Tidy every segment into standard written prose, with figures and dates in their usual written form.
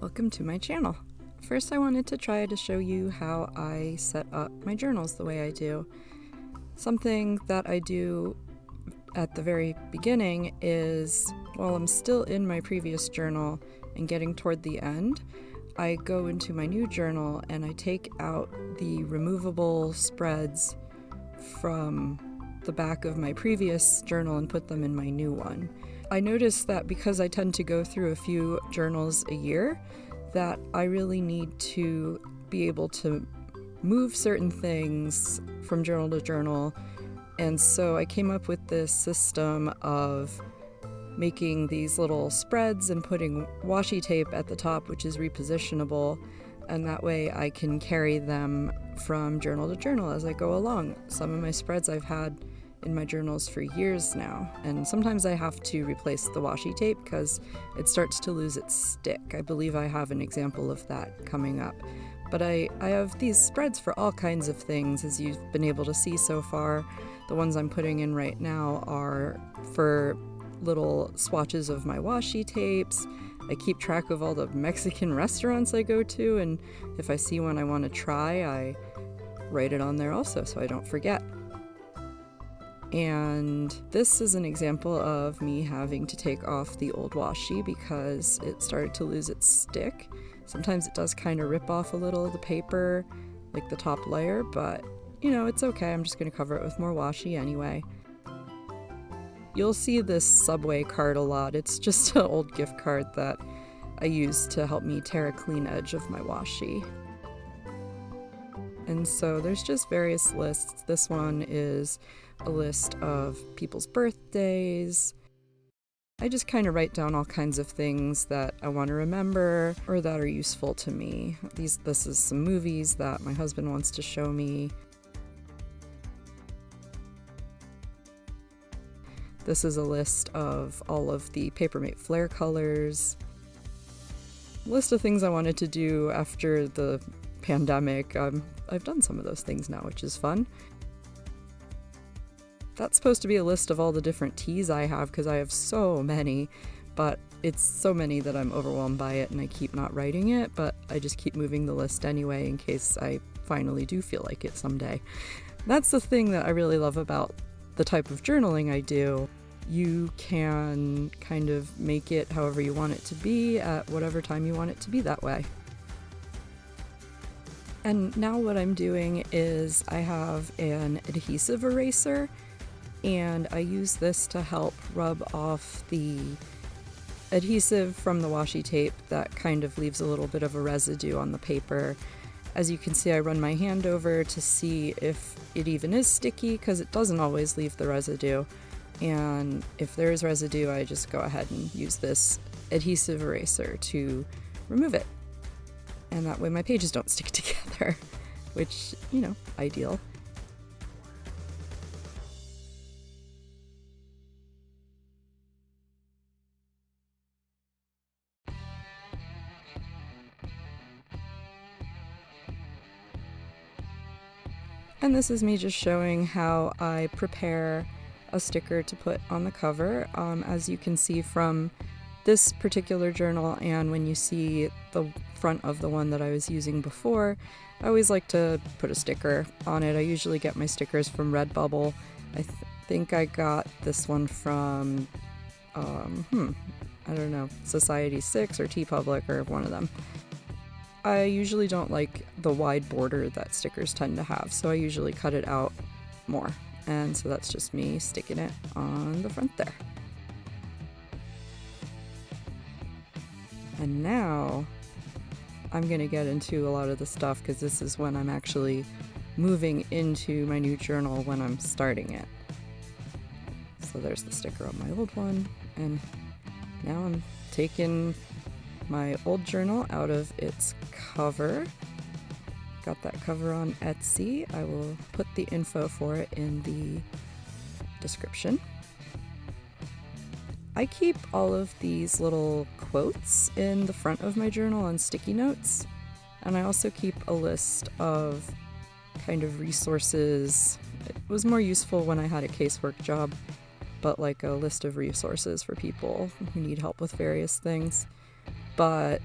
Welcome to my channel. First, I wanted to try to show you how I set up my journals the way I do. Something that I do at the very beginning is, while I'm still in my previous journal and getting toward the end, I go into my new journal and I take out the removable spreads from the back of my previous journal and put them in my new one. I noticed that because I tend to go through a few journals a year, that I really need to be able to move certain things from journal to journal. And so I came up with this system of making these little spreads and putting washi tape at the top, which is repositionable, and that way I can carry them from journal to journal as I go along. Some of my spreads I've had in my journals for years now, and sometimes I have to replace the washi tape because it starts to lose its stick. I believe I have an example of that coming up. But I have these spreads for all kinds of things, as you've been able to see so far. The ones I'm putting in right now are for little swatches of my washi tapes. I keep track of all the Mexican restaurants I go to, and if I see one I want to try, I write it on there also so I don't forget. And this is an example of me having to take off the old washi because it started to lose its stick. Sometimes it does kind of rip off a little of the paper, like the top layer, but you know, it's okay. I'm just going to cover it with more washi anyway. You'll see this Subway card a lot. It's just an old gift card that I use to help me tear a clean edge of my washi. And so there's just various lists. This one is a list of people's birthdays. I just kind of write down all kinds of things that I want to remember or that are useful to me. This is some movies that my husband wants to show me. This is a list of all of the Papermate Flare colors. List of things I wanted to do after the pandemic. I've done some of those things now, which is fun. That's supposed to be a list of all the different teas I have because I have so many, but it's so many that I'm overwhelmed by it and I keep not writing it, but I just keep moving the list anyway in case I finally do feel like it someday. That's the thing that I really love about the type of journaling I do. You can kind of make it however you want it to be at whatever time you want it to be that way. And now what I'm doing is I have an adhesive eraser, and I use this to help rub off the adhesive from the washi tape that kind of leaves a little bit of a residue on the paper. As you can see, I run my hand over to see if it even is sticky, because it doesn't always leave the residue. And if there is residue, I just go ahead and use this adhesive eraser to remove it. And that way my pages don't stick together, which, you know, ideal. And this is me just showing how I prepare a sticker to put on the cover. As you can see from this particular journal, and when you see the front of the one that I was using before, I always like to put a sticker on it. I usually get my stickers from Redbubble. I think I got this one from, I don't know, Society 6 or TeePublic or one of them. I usually don't like the wide border that stickers tend to have, so I usually cut it out more. And so that's just me sticking it on the front there. And now I'm going to get into a lot of the stuff because this is when I'm actually moving into my new journal when I'm starting it. So there's the sticker on my old one, and now I'm taking my old journal out of its cover. Got that cover on Etsy. I will put the info for it in the description. I keep all of these little quotes in the front of my journal on sticky notes, and I also keep a list of kind of resources. It was more useful when I had a casework job, but like a list of resources for people who need help with various things. But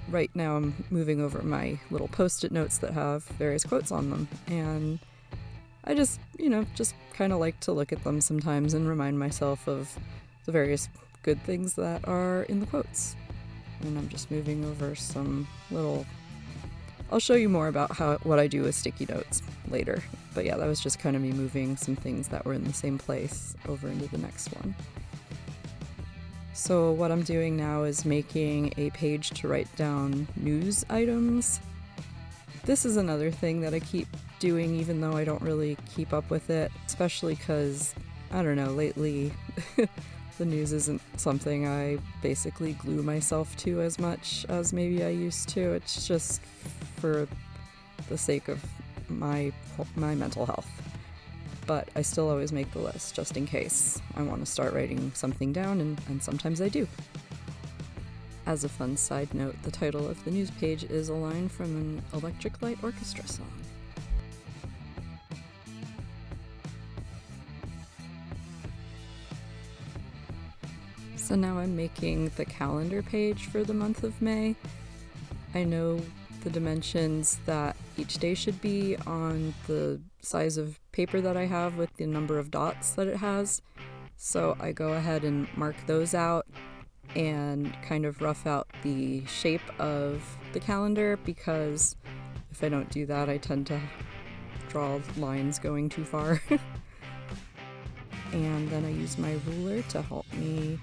right now I'm moving over my little post-it notes that have various quotes on them, and I just kind of like to look at them sometimes and remind myself of the various good things that are in the quotes. And I'm just moving over some little... I'll show you more about what I do with sticky notes later. But yeah, that was just kind of me moving some things that were in the same place over into the next one. So what I'm doing now is making a page to write down news items. This is another thing that I keep doing even though I don't really keep up with it, especially because, I don't know, lately the news isn't something I basically glue myself to as much as maybe I used to. It's just for the sake of my mental health. But I still always make the list just in case I want to start writing something down, and sometimes I do. As a fun side note, the title of the news page is a line from an Electric Light Orchestra song. So now I'm making the calendar page for the month of May. I know the dimensions that each day should be on the size of paper that I have with the number of dots that it has. So I go ahead and mark those out and kind of rough out the shape of the calendar, because if I don't do that, I tend to draw lines going too far. And then I use my ruler to help me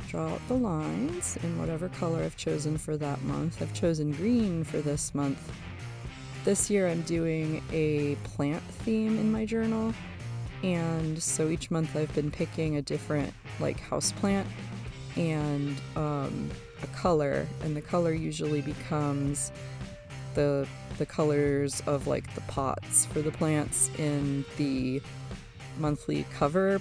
draw out the lines in whatever color I've chosen for that month. I've chosen green for this month. This year I'm doing a plant theme in my journal, and so each month I've been picking a different house plant and a color, and the color usually becomes the colors of the pots for the plants in the monthly cover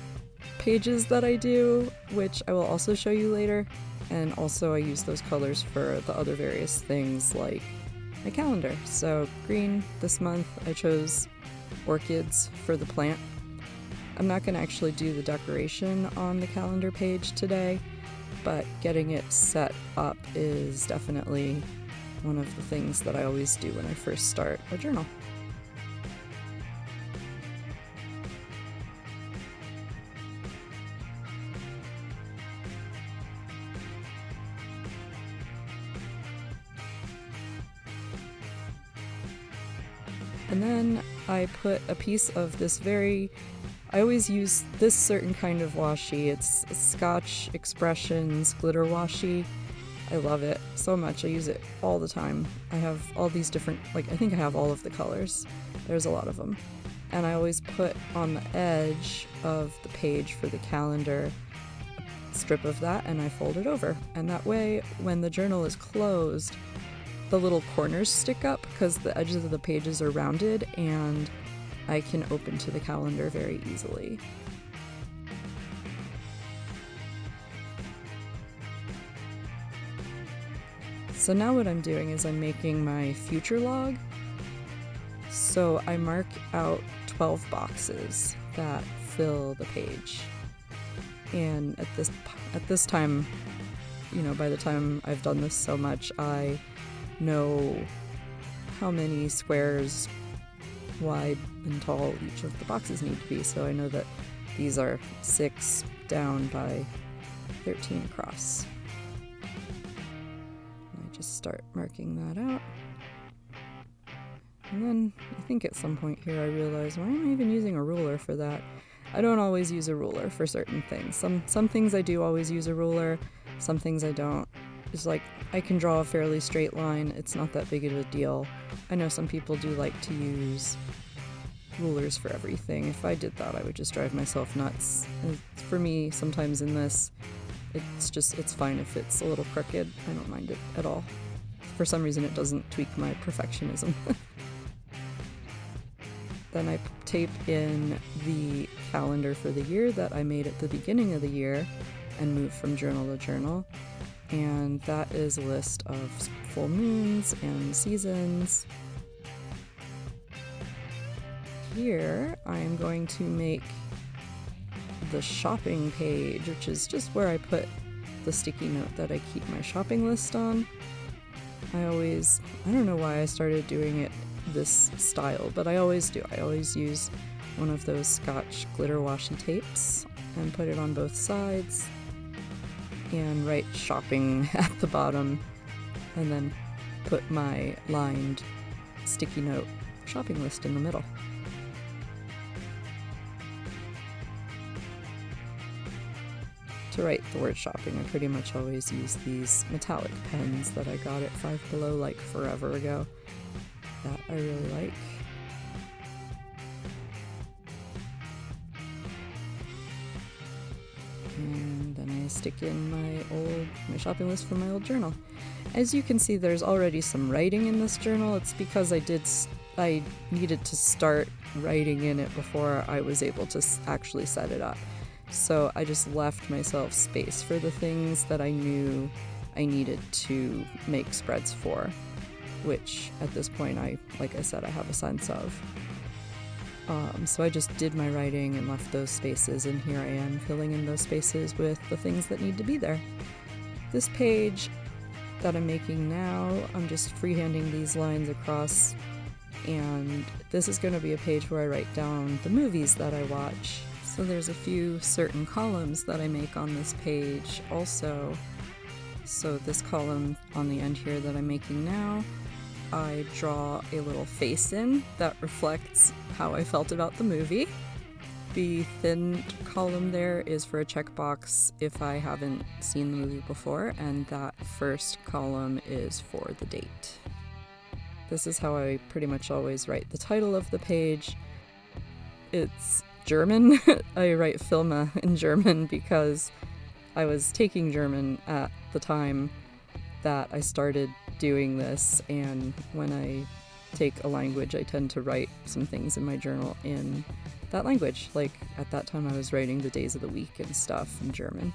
pages that I do, which I will also show you later. And also I use those colors for the other various things like my calendar. So green this month, I chose orchids for the plant. I'm not going to actually do the decoration on the calendar page today, but getting it set up is definitely one of the things that I always do when I first start a journal. And then I put a piece of I always use this certain kind of washi. It's Scotch Expressions glitter washi. I love it so much. I use it all the time. I have all these different, I think I have all of the colors. There's a lot of them. And I always put on the edge of the page for the calendar a strip of that, and I fold it over. And that way, when the journal is closed, the little corners stick up because the edges of the pages are rounded, and I can open to the calendar very easily. So now what I'm doing is I'm making my future log. So I mark out 12 boxes that fill the page. And at this time, by the time I've done this so much, I know how many squares wide and tall each of the boxes need to be. So I know that these are 6 down by 13 across. And I just start marking that out. And then I think at some point here I realize, why am I even using a ruler for that? I don't always use a ruler for certain things. Some things I do always use a ruler, some things I don't. It's I can draw a fairly straight line. It's not that big of a deal. I know some people do like to use rulers for everything. If I did that, I would just drive myself nuts. And for me, sometimes in this, it's fine if it's a little crooked. I don't mind it at all. For some reason, it doesn't tweak my perfectionism. Then I tape in the calendar for the year that I made at the beginning of the year and move from journal to journal. And that is a list of full moons and seasons. Here, I am going to make the shopping page, which is just where I put the sticky note that I keep my shopping list on. I don't know why I started doing it this style, but I always do. I always use one of those Scotch glitter washi tapes and put it on both sides and write shopping at the bottom, and then put my lined sticky note shopping list in the middle. To write the word shopping, I pretty much always use these metallic pens that I got at Five Below like forever ago that I really like. And then I stick in my shopping list from my old journal. As you can see, there's already some writing in this journal. It's because I needed to start writing in it before I was able to actually set it up. So I just left myself space for the things that I knew I needed to make spreads for, which at this point, like I said, I have a sense of. So I just did my writing and left those spaces, and here I am filling in those spaces with the things that need to be there. This page that I'm making now, I'm just freehanding these lines across, and this is going to be a page where I write down the movies that I watch. So there's a few certain columns that I make on this page also. So this column on the end here that I'm making now, I draw a little face in that reflects how I felt about the movie. The thin column there is for a checkbox if I haven't seen the movie before, and that first column is for the date. This is how I pretty much always write the title of the page. It's German. I write Filme in German because I was taking German at the time that I started doing this, and when I take a language, I tend to write some things in my journal in that language. Like at that time I was writing the days of the week and stuff in German,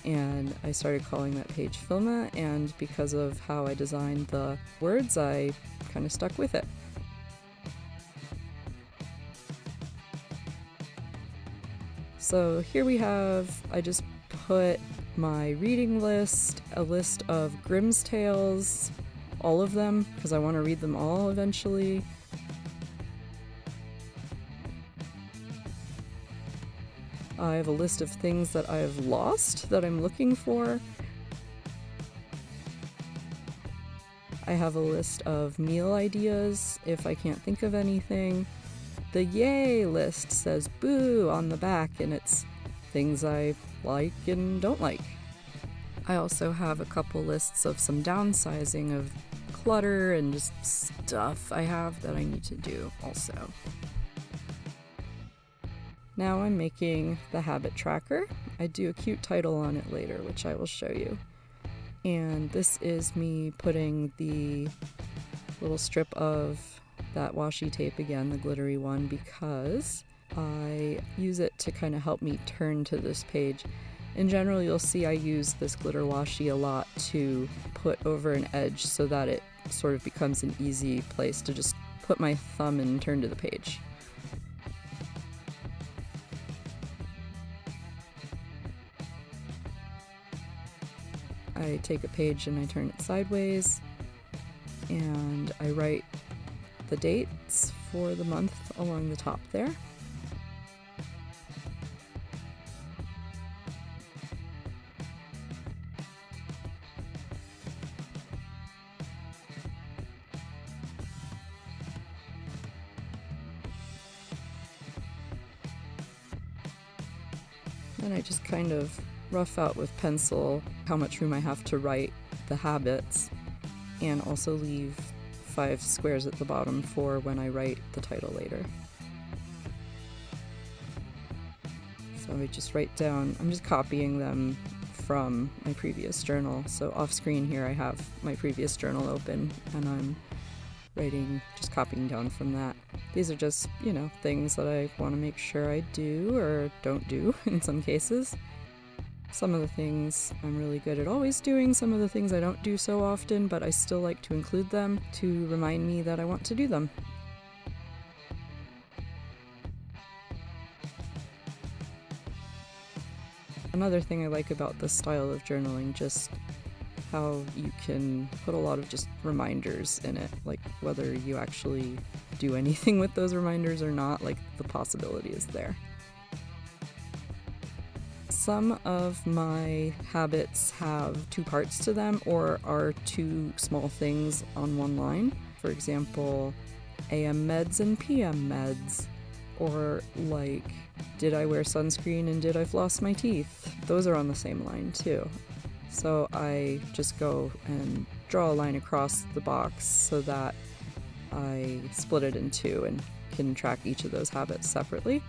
and I started calling that page Filme, and because of how I designed the words, I kind of stuck with it. So here we have, I just put my reading list, a list of Grimm's tales, all of them, because I want to read them all eventually. I have a list of things that I've lost that I'm looking for. I have a list of meal ideas if I can't think of anything. The yay list says boo on the back, and it's things I like and don't like. I also have a couple lists of some downsizing of clutter and just stuff I have that I need to do also. Now I'm making the habit tracker. I do a cute title on it later, which I will show you. And this is me putting the little strip of that washi tape again, the glittery one, because I use it to kind of help me turn to this page. In general, you'll see I use this glitter washi a lot to put over an edge so that it sort of becomes an easy place to just put my thumb and turn to the page. I take a page and I turn it sideways, and I write the dates for the month along the top there. And I just kind of rough out with pencil how much room I have to write the habits, and also leave 5 squares at the bottom for when I write the title later. So I just write down, I'm just copying them from my previous journal. So off screen here I have my previous journal open, and I'm writing, just copying down from that. These are just, things that I want to make sure I do or don't do in some cases. Some of the things I'm really good at always doing, some of the things I don't do so often, but I still like to include them to remind me that I want to do them. Another thing I like about this style of journaling, just how you can put a lot of just reminders in it, like whether you actually do anything with those reminders or not, like the possibility is there. Some of my habits have two parts to them or are two small things on one line. For example, AM meds and PM meds, or like, did I wear sunscreen and did I floss my teeth? Those are on the same line too. So I just go and draw a line across the box so that I split it in two and can track each of those habits separately.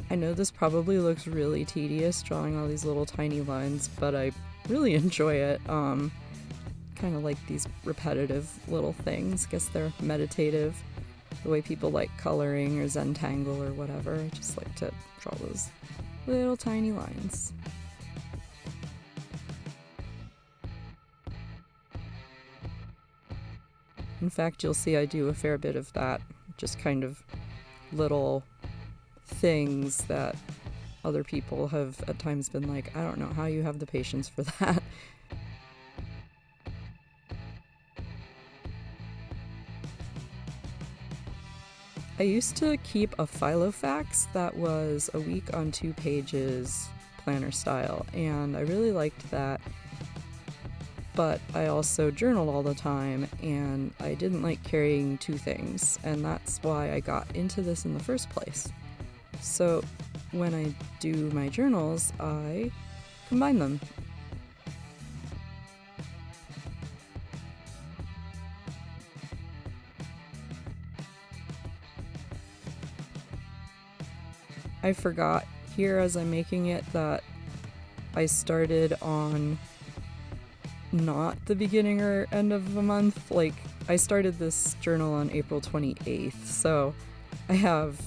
I know this probably looks really tedious drawing all these little tiny lines, but I really enjoy it. Kind of like these repetitive little things. Guess they're meditative, the way people like coloring or Zentangle or whatever. I just like to draw those little tiny lines. In fact, you'll see I do a fair bit of that, just kind of little things that other people have at times been like, I don't know how you have the patience for that. I used to keep a Filofax that was a week on 2 pages planner style, and I really liked that. But I also journaled all the time, and I didn't like carrying two things, and that's why I got into this in the first place. So when I do my journals, I combine them. I forgot here as I'm making it that I started on not the beginning or end of a month. Like, I started this journal on April 28th, so I have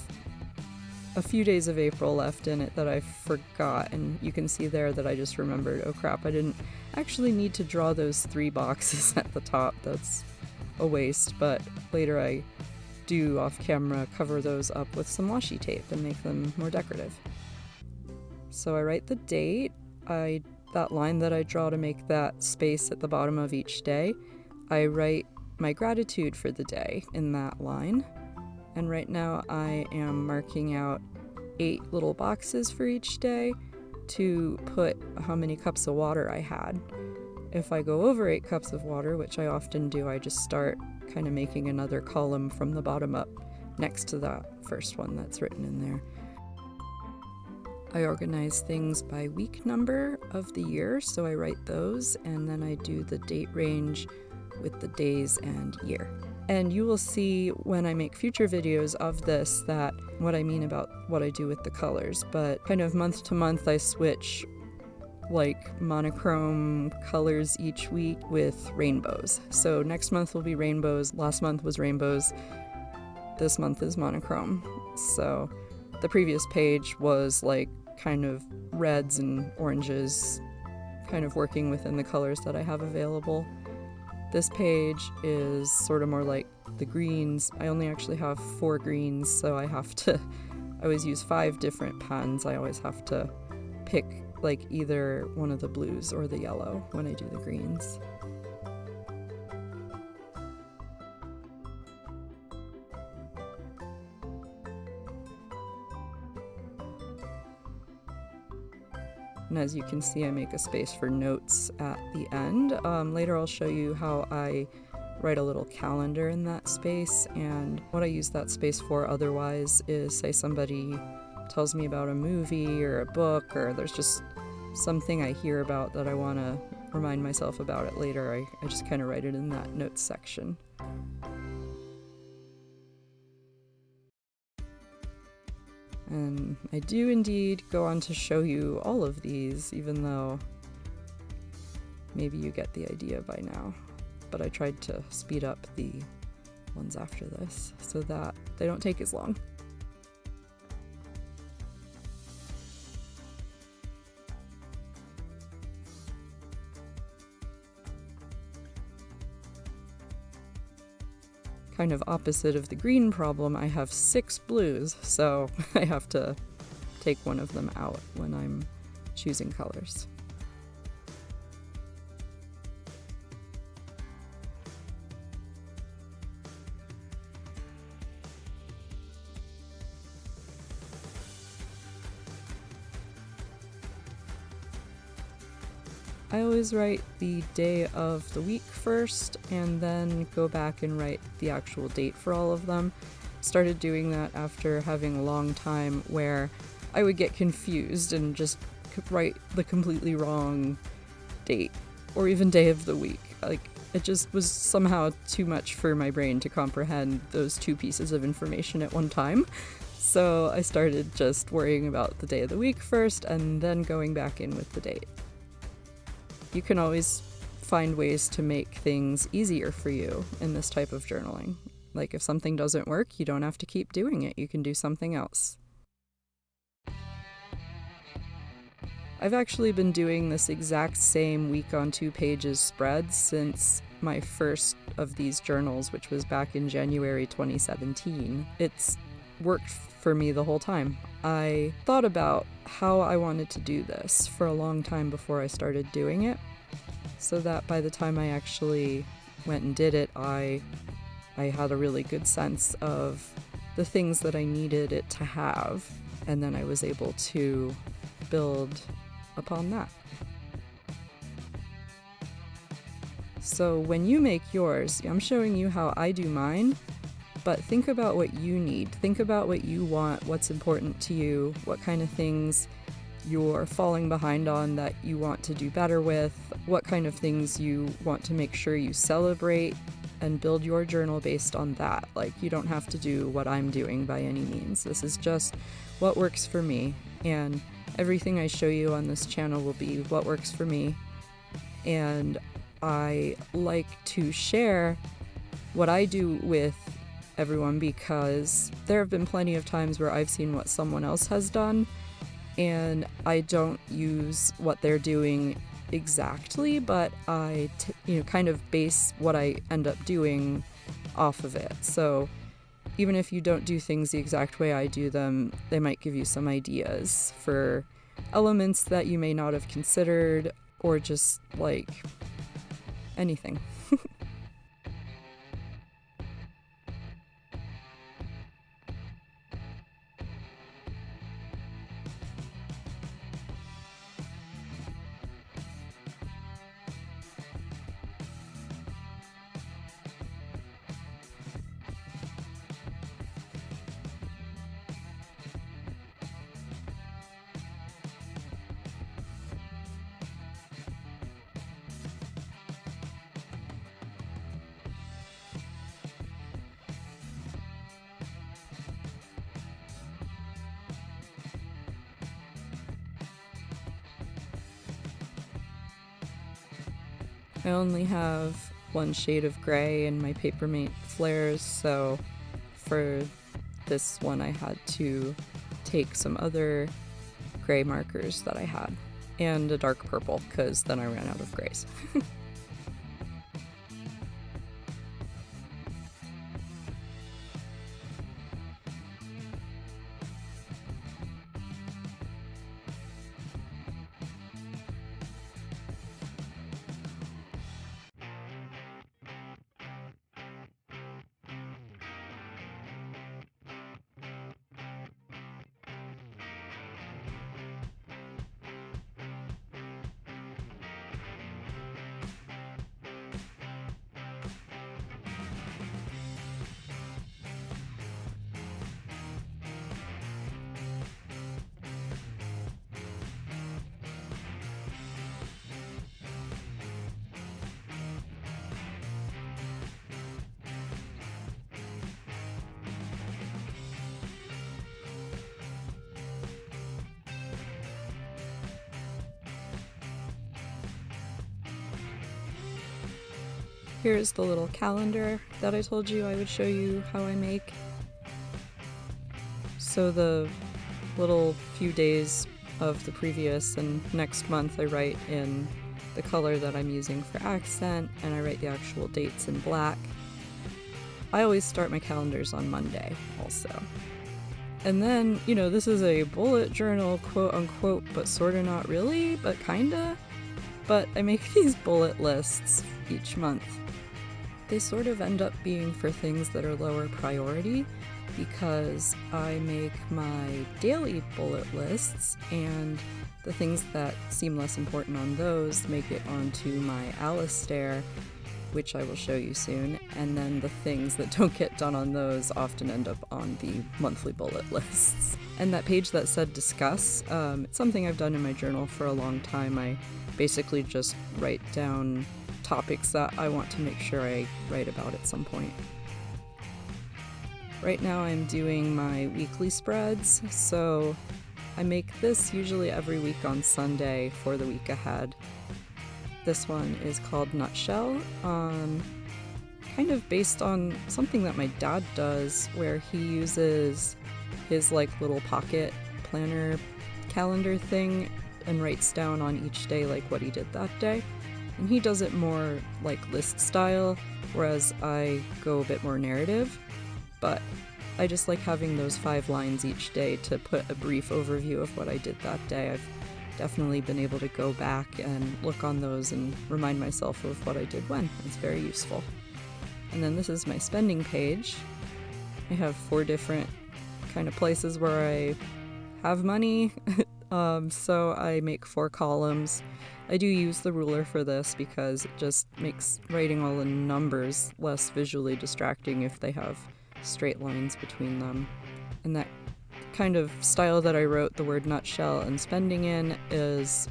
a few days of April left in it that I forgot, and you can see there that I just remembered, oh crap, I didn't actually need to draw those 3 boxes at the top. That's a waste, but later I do off camera cover those up with some washi tape and make them more decorative. So I write the date, that line that I draw to make that space at the bottom of each day, I write my gratitude for the day in that line. And right now I am marking out 8 little boxes for each day to put how many cups of water I had. If I go over 8 cups of water, which I often do, I just start kind of making another column from the bottom up next to that first one that's written in there. I organize things by week number of the year, so I write those, and then I do the date range with the days and year. And you will see when I make future videos of this that what I mean about what I do with the colors, but kind of month to month I switch like monochrome colors each week with rainbows. So next month will be rainbows, last month was rainbows, this month is monochrome. So the previous page was like kind of reds and oranges, kind of working within the colors that I have available. This page is sort of more like the greens. I only actually have 4 greens, so I always use 5 different pens. I always have to pick like either one of the blues or the yellow when I do the greens. And as you can see, I make a space for notes at the end. Later I'll show you how I write a little calendar in that space, and what I use that space for otherwise is, say somebody tells me about a movie or a book, or there's just something I hear about that I want to remind myself about it later, I just kind of write it in that notes section. And I do indeed go on to show you all of these, even though maybe you get the idea by now. But I tried to speed up the ones after this so that they don't take as long. Kind of opposite of the green problem, I have 6 blues, so I have to take one of them out when I'm choosing colors. I always write the day of the week first and then go back and write the actual date for all of them. Started doing that after having a long time where I would get confused and just write the completely wrong date or even day of the week. Like, it just was somehow too much for my brain to comprehend those two pieces of information at one time. So I started just worrying about the day of the week first and then going back in with the date. You can always find ways to make things easier for you in this type of journaling. Like, if something doesn't work, you don't have to keep doing it. You can do something else. I've actually been doing this exact same week on 2 pages spread since my first of these journals, which was back in January 2017. It's worked for me the whole time. I thought about how I wanted to do this for a long time before I started doing it, so that by the time I actually went and did it, I had a really good sense of the things that I needed it to have, and then I was able to build upon that. So when you make yours, I'm showing you how I do mine, but think about what you need. Think about what you want, what's important to you, what kind of things you're falling behind on that you want to do better with, what kind of things you want to make sure you celebrate, and build your journal based on that. Like, you don't have to do what I'm doing by any means. This is just what works for me, and everything I show you on this channel will be what works for me. And I like to share what I do with everyone because there have been plenty of times where I've seen what someone else has done and I don't use what they're doing exactly, but I kind of base what I end up doing off of it. So even if you don't do things the exact way I do them, they might give you some ideas for elements that you may not have considered, or just like anything. I only have one shade of gray in my Papermate flares, so for this one I had to take some other gray markers that I had, and a dark purple, because then I ran out of grays. Here's the little calendar that I told you I would show you how I make. So the little few days of the previous and next month I write in the color that I'm using for accent, and I write the actual dates in black. I always start my calendars on Monday also. And then, this is a bullet journal, quote unquote, but sorta not really, but kinda. But I make these bullet lists each month. They sort of end up being for things that are lower priority, because I make my daily bullet lists, and the things that seem less important on those make it onto my Alistair, which I will show you soon, and then the things that don't get done on those often end up on the monthly bullet lists. And that page that said discuss, it's something I've done in my journal for a long time. I basically just write down topics that I want to make sure I write about at some point. Right now I'm doing my weekly spreads, so I make this usually every week on Sunday for the week ahead. This one is called Nutshell, kind of based on something that my dad does, where he uses his little pocket planner calendar thing and writes down on each day what he did that day. And he does it more list style, whereas I go a bit more narrative. But I just like having those 5 lines each day to put a brief overview of what I did that day. I've definitely been able to go back and look on those and remind myself of what I did when. It's very useful. And then this is my spending page. I have 4 different kind of places where I have money, so I make 4 columns. I do use the ruler for this because it just makes writing all the numbers less visually distracting if they have straight lines between them. And that kind of style that I wrote the word nutshell and spending in is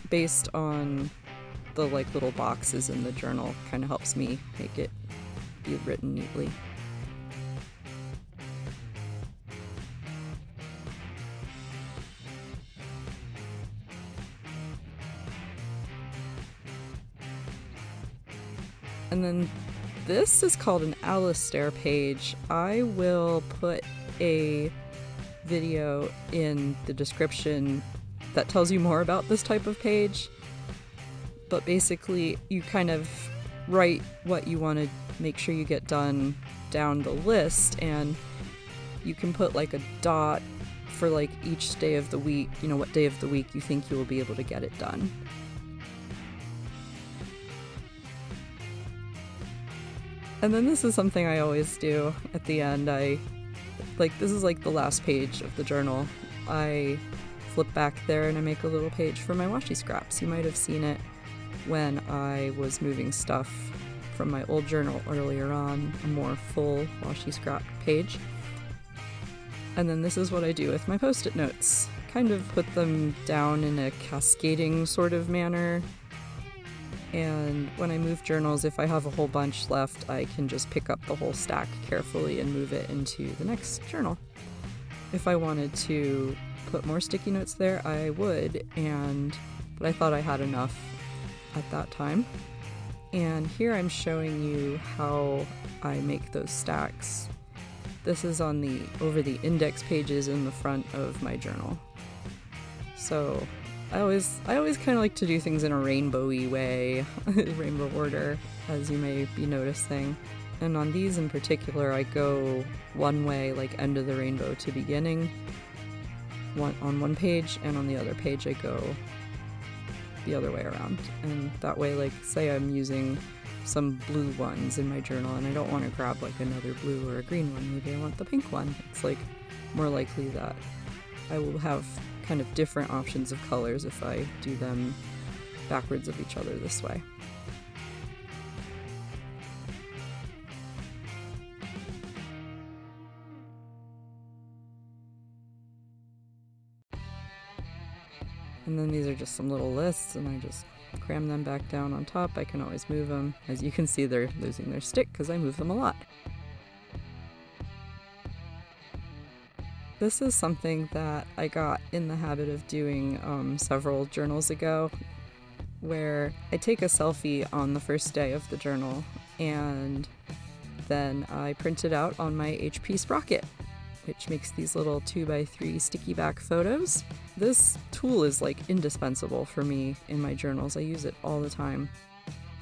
based on the little boxes in the journal. Kind of helps me make it be written neatly. And then this is called an Alistair page. I will put a video in the description that tells you more about this type of page. But basically, you kind of write what you want to make sure you get done down the list, and you can put a dot for each day of the week, what day of the week you think you will be able to get it done. And then this is something I always do at the end. This is the last page of the journal. I flip back there and I make a little page for my washi scraps. You might have seen it when I was moving stuff from my old journal earlier on, a more full washi scrap page. And then this is what I do with my post-it notes. Kind of put them down in a cascading sort of manner. And when I move journals, if I have a whole bunch left, I can just pick up the whole stack carefully and move it into the next journal. If I wanted to put more sticky notes there, I would, but I thought I had enough at that time. And here I'm showing you how I make those stacks. This is over the index pages in the front of my journal. So I always kind of like to do things in a rainbowy way, rainbow order, as you may be noticing. And on these in particular, I go one way, end of the rainbow to beginning, on one page, and on the other page I go the other way around. And that way, say I'm using some blue ones in my journal and I don't want to grab another blue or a green one, maybe I want the pink one. It's more likely that I will have kind of different options of colors if I do them backwards of each other this way. And then these are just some little lists, and I just cram them back down on top. I can always move them. As you can see, they're losing their stick because I move them a lot. This is something that I got in the habit of doing several journals ago, where I take a selfie on the first day of the journal, and then I print it out on my HP Sprocket, which makes these little 2x3 sticky back photos. This tool is indispensable for me in my journals. I use it all the time.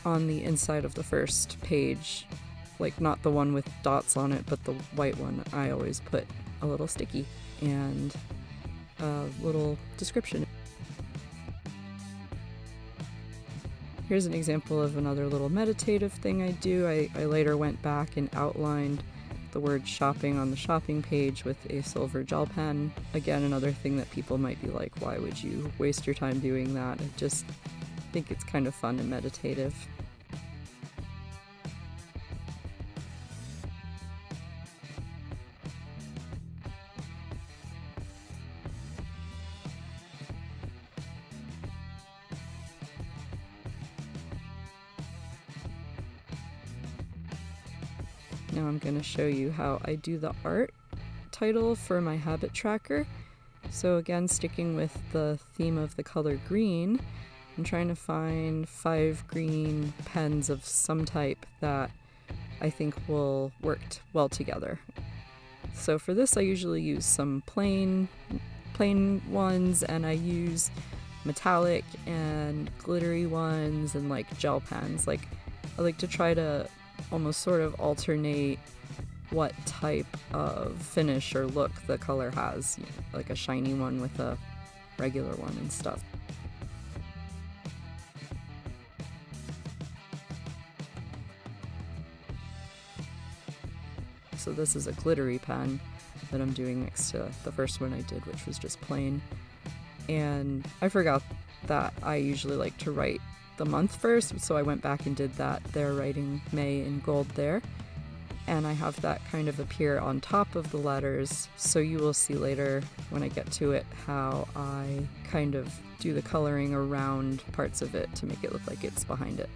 On the inside of the first page, not the one with dots on it, but the white one, I always put a little sticky and a little description. Here's an example of another little meditative thing I do. I later went back and outlined the word shopping on the shopping page with a silver gel pen. Again, another thing that people might be like, why would you waste your time doing that? I just think it's kind of fun and meditative. Now I'm going to show you how I do the art title for my habit tracker. So again, sticking with the theme of the color green, I'm trying to find 5 green pens of some type that I think will work well together. So for this I usually use some plain ones, and I use metallic and glittery ones and like gel pens. Like I like to try to almost sort of alternate what type of finish or look the color has, like a shiny one with a regular one and stuff. So this is a glittery pen that I'm doing next to the first one I did, which was just plain. And I forgot that I usually like to write the month first, so I went back and did that there, writing May in gold there. And I have that kind of appear on top of the letters, so you will see later when I get to it how I kind of do the coloring around parts of it to make it look like it's behind it.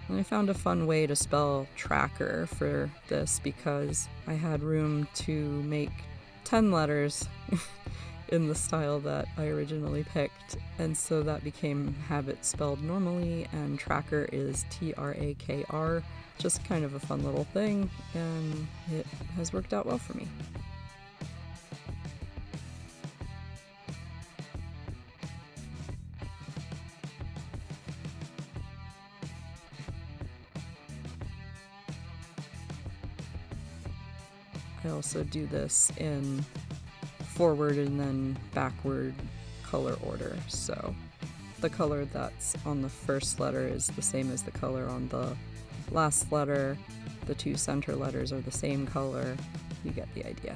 And I found a fun way to spell tracker for this because I had room to make 10 letters in the style that I originally picked, and so that became habit spelled normally, and tracker is TRAKR. Just kind of a fun little thing, and it has worked out well for me. I also do this in forward and then backward color order. So the color that's on the first letter is the same as the color on the last letter. The 2 center letters are the same color. You get the idea.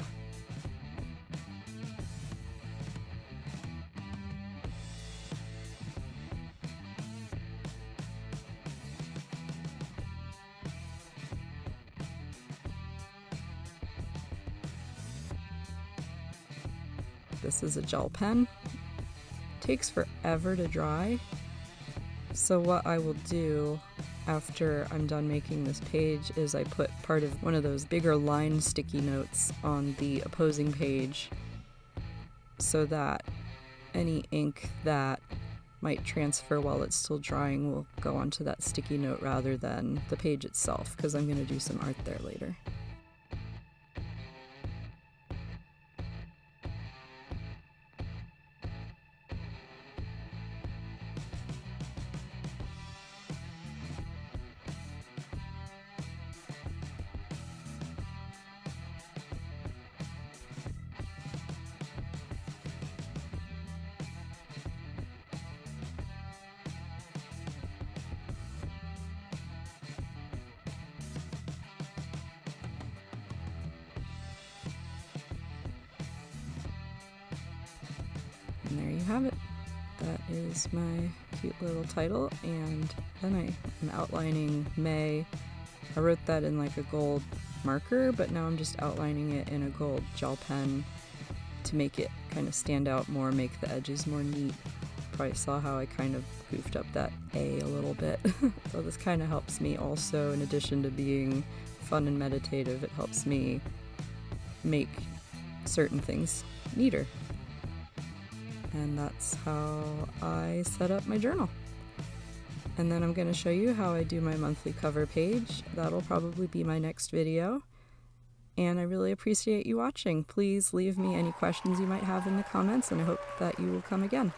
This is a gel pen. It takes forever to dry. So what I will do after I'm done making this page is I put part of one of those bigger line sticky notes on the opposing page so that any ink that might transfer while it's still drying will go onto that sticky note rather than the page itself, because I'm going to do some art there later. And there you have it. That is my cute little title, and then I'm outlining May. I wrote that in like a gold marker, but now I'm just outlining it in a gold gel pen to make it kind of stand out more, make the edges more neat. Probably saw how I kind of goofed up that A a little bit. So this kind of helps me also, in addition to being fun and meditative, it helps me make certain things neater. And that's how I set up my journal. And then I'm going to show you how I do my monthly cover page. That'll probably be my next video. And I really appreciate you watching. Please leave me any questions you might have in the comments, and I hope that you will come again.